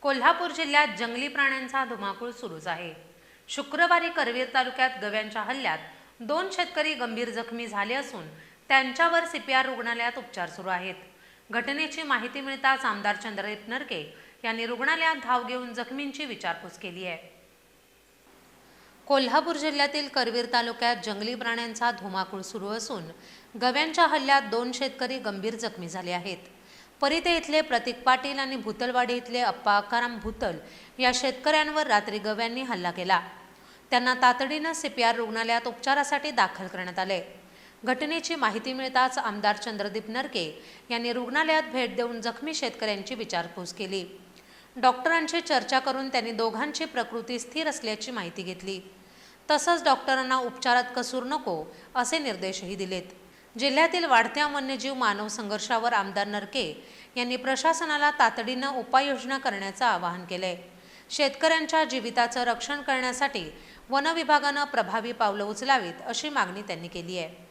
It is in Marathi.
कोल्हापूर जिल्ह्यात जंगली प्राण्यांचा धुमाकूळ सुरूच आहे। शुक्रवारी करवीर तालुक्यात गव्यांच्या हल्ल्यात 2 शेतकरी गंभीर जखमी झाले असून त्यांच्यावर सीपीआर रुग्णालयात उपचार सुरू आहेत। घटनेची माहिती मिळताच आमदार चंद्रदीप नरके यांनी रुग्णालयात धाव घेऊन जखमींची विचारपूस केली आहे। कोल्हापूर जिल्ह्यातील करवीर तालुक्यात जंगली प्राण्यांचा धुमाकूळ सुरू असून गव्यांच्या हल्ल्यात 2 शेतकरी गंभीर जखमी झाले आहेत। परिते इथले प्रतीक पाटील आणि भूतलवाडी इथले अप्पा आकाराम भूतल या शेतकऱ्यांवर रात्री गव्यांनी हल्ला केला। त्यांना तातडीने सीपीआर रुग्णालयात उपचारासाठी दाखल करण्यात आले। घटनेची माहिती मिळताच आमदार चंद्रदीप नरके यांनी रुग्णालयात भेट देऊन जखमी शेतकऱ्यांची विचारपूस केली। डॉक्टरांशी चर्चा करून त्यांनी दोघांची प्रकृती स्थिर असल्याची माहिती घेतली। तसंच डॉक्टरांना उपचारात कसूर नको असे निर्देशही दिलेत। जिल्ह्यातील वाढत्या वन्यजीव मानव संघर्षावर आमदार नरके यांनी प्रशासनाला तातडीने उपाययोजना करण्याचे आवाहन केले। शेतकऱ्यांच्या जीविताचे रक्षण करण्यासाठी वन विभागाने प्रभावी पावले उचलावीत अशी मागणी त्यांनी केली आहे।